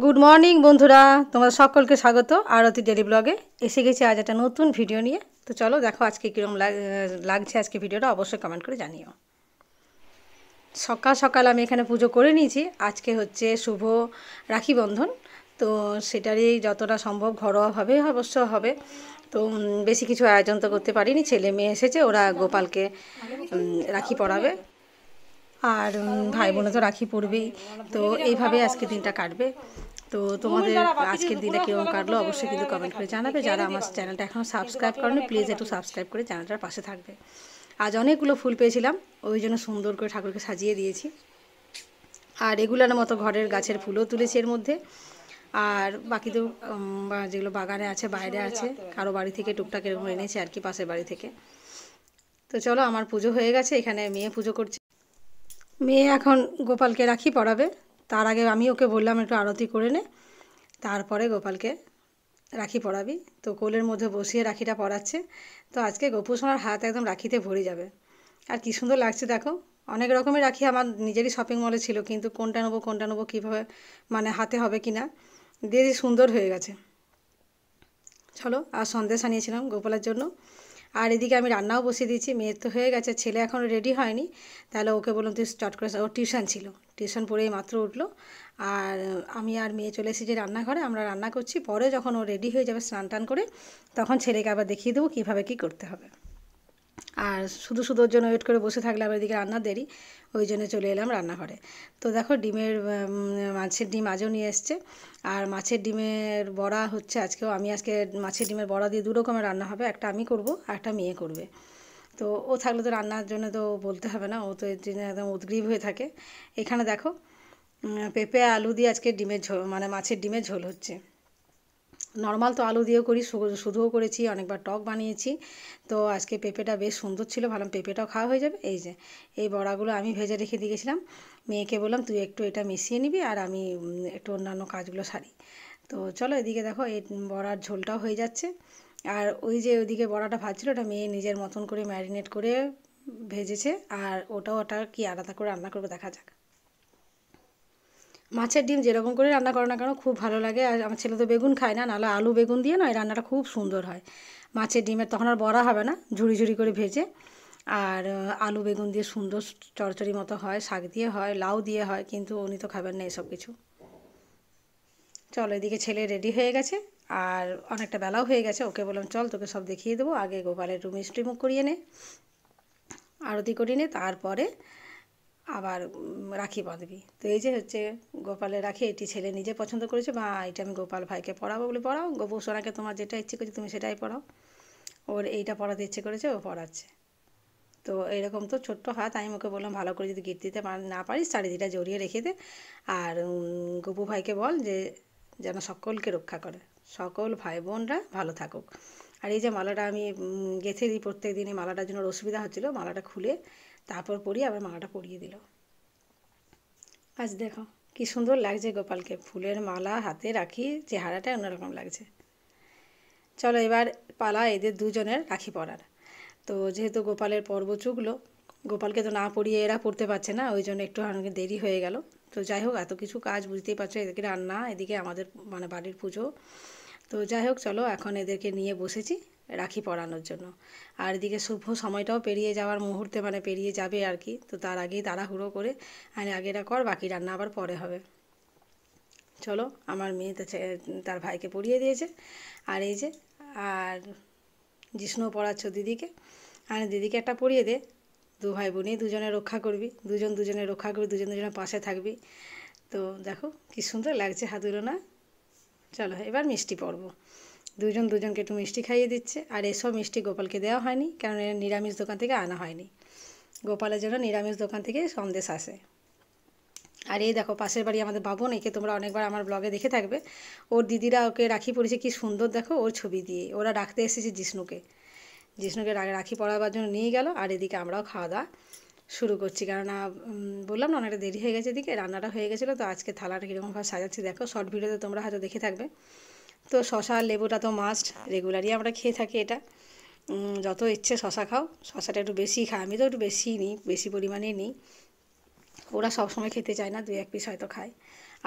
Good morning বন্ধুরা, তোমাদের সকলকে স্বাগত আরতি ডেলি ব্লগে। এসে গেছি আজ একটা নতুন ভিডিও নিয়ে। তো চলো দেখো আজকে কীরকম লাগছে আজকে ভিডিওটা, অবশ্যই কমেন্ট করে জানিও। সকাল সকাল আমি এখানে পুজো করে নিয়েছি। আজকে হচ্ছে শুভ রাখি বন্ধন, তো সেটারই যতটা সম্ভব ঘরোয়াভাবে অবশ্য হবে। তো বেশি কিছু আয়োজন তো করতে পারিনি, ছেলে মেয়ে এসেছে, ওরা গোপালকে রাখি পরাবে, আর ভাই বোনে তো রাখি পরবেই। তো এইভাবে আজকে দিনটা কাটবে। তো তোমাদের আজকের দিনে কীরকম কাটলো অবশ্যই কিন্তু কমেন্ট করে জানাবে। যারা আমার চ্যানেলটা এখনও সাবস্ক্রাইব করেনি প্লিজ একটু সাবস্ক্রাইব করে চ্যানেলটার পাশে থাকবে। আজ অনেকগুলো ফুল পেয়েছিলাম, ওই জন্য সুন্দর করে ঠাকুরকে সাজিয়ে দিয়েছি। আর রেগুলারের মতো ঘরের গাছের ফুলও তুলেছি এর মধ্যে। আর বাকি তো যেগুলো বাগানে আছে বাইরে আছে, কারো বাড়ি থেকে টুকটাক এরকম এনেছে আর কি, পাশের বাড়ি থেকে। তো চলো আমার পুজো হয়ে গেছে, এখানে মেয়ে পুজো করছে। মেয়ে এখন গোপালকে রাখি পরাবে, তার আগে আমি ওকে বললাম একটু আরতি করে নে, তারপরে গোপালকে রাখি পরাবি। তো কোলের মধ্যে বসিয়ে রাখিটা পরাচ্ছে। তো আজকে গোপুসোনার হাত একদম রাখিতে ভরে যাবে। আর কি সুন্দর লাগছে দেখো। অনেক রকমের রাখি আমার নিজেরই শপিং মলে ছিল, কিন্তু কোনটা নেবো কীভাবে মানে হাতে হবে কি না দিয়ে সুন্দর হয়ে গেছে। চলো, আর সন্দেশ আনিয়েছিলাম গোপালের জন্য। আর এদিকে আমি রান্নাও বসিয়ে দিয়েছি। মেয়ের তো হয়ে গেছে, ছেলে এখনও রেডি হয়নি। তাহলে ওকে বললাম তুই চট করে, ওর টিউশন ছিল, টিউশন পড়েই মাত্র উঠলো। আর আমি আর মেয়ে চলে এসেছি রান্নাঘরে, আমরা রান্না করছি। পরে যখন ও রেডি হয়ে যাবে স্নান টান করে, তখন ছেলেকে আবার দেখিয়ে দেবো কীভাবে কী করতে হবে। আর শুধু শুধু ওর জন্য ওয়েট করে বসে থাকলে আবার এদিকে রান্নার দেরি, ওই জন্য চলে এলাম রান্নাঘরে। তো দেখো মাছের ডিম আজও নিয়ে এসছে। আর মাছের ডিমের বড়া হচ্ছে আজকেও। আজকে মাছের ডিমের বড়া দিয়ে দু রকমের রান্না হবে, একটা আমি করব আর একটা মেয়ে করবে। তো ও থাকলে তো রান্নার জন্য তো বলতে হবে না, ও তো এর জন্য একদম উদগ্রীব হয়ে থাকে। এখানে দেখো পেঁপে আলু দিয়ে আজকে ডিমের ঝোল, মানে মাছের ডিমের ঝোল হচ্ছে। নর্মাল তো আলু দিয়েও করি, শুধুও করেছি, অনেকবার টক বানিয়েছি। তো আজকে পেঁপেটা বেশ সুন্দর ছিল, ভাবলাম পেঁপেটাও খাওয়া হয়ে যাবে। এই যে এই বড়াগুলো আমি ভেজে রেখে দিয়ে গেছিলাম, মেয়েকে বললাম তুই একটু এটা মিশিয়ে নিবি আর আমি একটু অন্যান্য কাজগুলো সারি। তো চলো এদিকে দেখো এই বড়ার ঝোলটাও হয়ে যাচ্ছে। আর ওই যে ওইদিকে বড়াটা ভাজছিল, ওটা মেয়ে নিজের মতন করে ম্যারিনেট করে ভেজেছে। আর ওটা কি আলাদা করে রান্না করবো দেখা যাক। মাছের ডিম যেরকম করে রান্না করো না কেন খুব ভালো লাগে। আর আমার ছেলে তো বেগুন খায় না, নাহলে আলু বেগুন দিয়ে নয় রান্নাটা খুব সুন্দর হয়। মাছের ডিমের তখন আর বড়া হবে না, ঝুড়ি ঝুড়ি করে ভেজে। আর আলু বেগুন দিয়ে সুন্দর চড়চড়ি মতো হয়, শাক দিয়ে হয়, লাউ দিয়ে হয়, কিন্তু উনি তো খাবেন না এসব কিছু। চল এদিকে ছেলে রেডি হয়ে গেছে, আর অনেকটা বেলাও হয়ে গেছে। ওকে বললাম চল তোকে সব দেখিয়ে দেবো, আগে গোপালের একটু মিষ্টি মুখ করিয়ে নে, আরতি করিয়ে নে, তারপরে আবার রাখি বাঁধবি। তো এই যে হচ্ছে গোপালের রাখি, এটি ছেলে নিজে পছন্দ করেছে, বা এটা আমি গোপাল ভাইকে পরাবো বলে পরাও, গোপু সোনাকে তোমার যেটা ইচ্ছে করছে তুমি সেটাই পরাও। ওর এইটা পরাতে ইচ্ছে করেছে, ও পরাচ্ছে। তো এইরকম তো ছোট্ট হাত, আমি ওকে বললাম ভালো করে যদি গিট দিতে না পারিস চারিদিকটা জড়িয়ে রেখে দে। আর গোপু ভাইকে বল যে যেন সকলকে রক্ষা করে, সকল ভাই বোনরা ভালো থাকুক। আর এই যে মালাটা আমি গেঁথে দিই প্রত্যেক দিন, এই মালাটার জন্য অসুবিধা হচ্ছিলো, মালাটা খুলে তারপর পরিয়ে আবার মালাটা পরিয়ে দিল। আজ দেখো কি সুন্দর লাগছে গোপালকে, ফুলের মালা হাতে রাখি, চেহারাটা অন্যরকম লাগছে। চলো এবার পালা এদের দুজনের রাখি পরার। তো যেহেতু গোপালের পর্ব চুকলো, গোপালকে তো না পরিয়ে এরা পড়তে পারছে না, ওই জন্য একটু অনেক দেরি হয়ে গেল। তো যাই হোক এত কিছু কাজ বুঝতেই পারছো, এদিকে রান্না, এদিকে আমাদের মানে বাড়ির পুজো। তো যাই হোক চলো এখন এদেরকে নিয়ে বসেছি রাখি পরানোর জন্য। আর এদিকে শুভ সময়টাও পেরিয়ে যাওয়ার মুহূর্তে, মানে পেরিয়ে যাবে আর কি। তো তার আগেই তাড়াহুড়ো করে আগে এটা কর, বাকি রান্না আবার পরে হবে। চলো আমার মেয়ে তার ভাইকে পরিয়ে দিয়েছে। আর এই যে আর জিষ্ণু পড়াচ্ছ দিদিকে, আর দিদিকে একটা পরিয়ে দে। দু ভাই বোনই দুজনে রক্ষা করবি, দুজন দুজনে রক্ষা করবি, দুজন দুজনের পাশে থাকবি। তো দেখো কি সুন্দর লাগছে হাতুড়ো না। চলো এবার মিষ্টি পর্ব, দুজন দুজনকে একটু মিষ্টি খাইয়ে দিচ্ছে। আর এসব মিষ্টি গোপালকে দেওয়া হয়নি, কারণ এর নিরামিষ দোকান থেকে আনা হয়নি। গোপালের জন্য নিরামিষ দোকান থেকে সন্দেশ আসে। আর এই দেখো পাশের বাড়ি আমাদের বাবন, একে তোমরা অনেকবার আমার ব্লগে দেখে থাকবে। ওর দিদিরা ওকে রাখি পরিয়েছে, কি সুন্দর দেখো ওর ছবি দিয়ে। ওরা রাখতে এসেছে জিষ্ণুকে, জিষ্ণুকে রাখি পরাবার জন্য নিয়ে গেল। আর এদিকে আমরাও খাওয়া দাওয়া শুরু করছি, কেননা বললাম না অনেকটা দেরি হয়ে গেছে, এদিকে রান্নাটা হয়ে গেছিলো। তো আজকে থালাটা কীরকমভাবে সাজাচ্ছি দেখো, শর্ট ভিডিওতে তোমরা হয়তো দেখে থাকবে। তো শশা আর লেবুটা তো মাস্ট, রেগুলারই আমরা খেয়ে থাকি এটা। যত ইচ্ছে শশা খাও, শশাটা একটু বেশি খাই, আমি তো একটু বেশিই নিই, বেশি পরিমাণেই নিই। ওরা সবসময় খেতে চায় না, 2-1 পিস হয়তো খায়।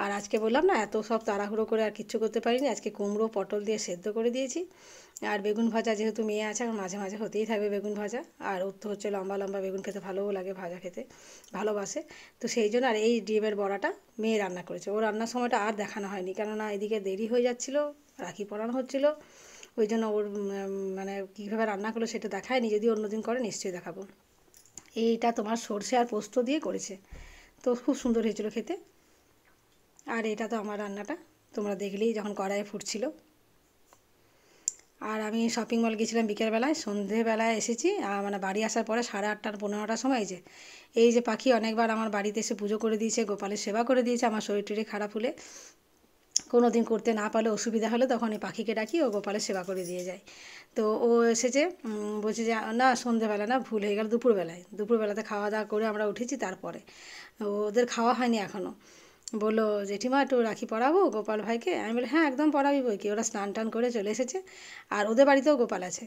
আর আজকে বললাম না এত সব তাড়াহুড়ো করে আর কিচ্ছু করতে পারিনি, আজকে কুমড়ো পটল দিয়ে সেদ্ধ করে দিয়েছি। আর বেগুন ভাজা, যেহেতু মেয়ে আছে এখন মাঝে মাঝে হতেই থাকবে বেগুন ভাজা, আর ওর তো হচ্ছে লম্বা লম্বা বেগুন খেতে ভালোও লাগে, ভাজা খেতে ভালোবাসে। তো সেই জন্য আর এই ডিমের বড়াটা মেয়ে রান্না করেছে। ও রান্নার সময়টা আর দেখানো হয়নি, কেননা এদিকে দেরি হয়ে যাচ্ছিলো, রাখি পরানো হচ্ছিলো, ওই জন্য ওর মানে কীভাবে রান্না করলো সেটা দেখায়নি। যদি অন্যদিন করে নিশ্চয়ই দেখাবো। এইটা তোমার সর্ষে আর পোস্ত দিয়ে করেছে, তো খুব সুন্দর হয়েছিল খেতে। আর এটা তো আমার রান্নাটা তোমরা দেখলেই যখন কড়াইয়ে ফুটছিল। আর আমি শপিং মল গেছিলাম বিকেলবেলায়, সন্ধেবেলায় এসেছি, মানে বাড়ি আসার পরে 8:30 15টার সময় এই যে পাখি অনেকবার আমার বাড়িতে এসে পুজো করে দিয়েছে, গোপালের সেবা করে দিয়েছে। আমার শরীর টরীর খারাপ হলে, কোনো দিন করতে না পারলে, অসুবিধা হলে তখন এই পাখিকে ডাকি, ও গোপালের সেবা করে দিয়ে যায়। তো ও এসেছে, বলছে যে না সন্ধেবেলা না, ভুল হয়ে গেল, দুপুরবেলাতে খাওয়া দাওয়া করে আমরা উঠেছি, তারপরে ওদের খাওয়া হয়নি এখনও। বললো জেঠিমা একটু রাখি পরাবো গোপাল ভাইকে। আমি বলি হ্যাঁ একদম পরাবি বই কি। ওরা স্নান টান করে চলে এসেছে, আর ওদের বাড়িতেও গোপাল আছে।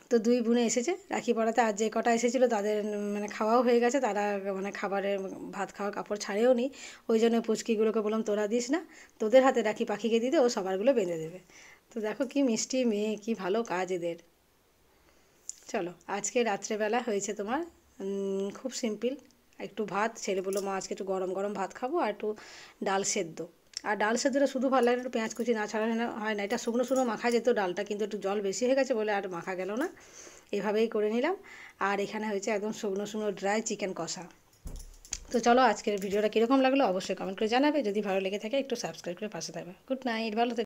তো দুই বোনে এসেছে রাখি পরাতে। আর যে কটা এসেছিলো তাদের মানে খাওয়াও হয়ে গেছে, তারা মানে খাবারের ভাত খাওয়ার কাপড় ছাড়েও নি। ওই জন্য পুচকিগুলোকে বললাম তোরা দিস না, তোদের হাতে রাখি পাখিকে দিতে, ও সবারগুলো বেঁধে দেবে। তো দেখো কি মিষ্টি মেয়ে, কি ভালো কাজ এদের। চলো আজকে রাত্রেবেলা হয়েছে তোমার খুব সিম্পল, একটু ভাত। ছেলে বললো মা আজকে একটু গরম গরম ভাত খাবো, আর একটু ডাল সেদ্ধ। আর ডাল সেদ্ধটা শুধু ভালো লাগে, একটু পেঁয়াজ কুচি না ছাড়া হয় না। এটা শুকনো শুকনো মাখা যেত ডালটা, কিন্তু একটু জল বেশি হয়ে গেছে বলে আর মাখা গেল না, এভাবেই করে নিলাম। আর এখানে হয়েছে একদম শুকনো শুকনো ড্রাই চিকেন কষা। তো চলো আজকের ভিডিওটা কীরকম লাগলো অবশ্যই কমেন্ট করে জানাবে। যদি ভালো লেগে থাকে একটু সাবস্ক্রাইব করে পাশে থাকবে। গুড নাইট, ভালো থেকো।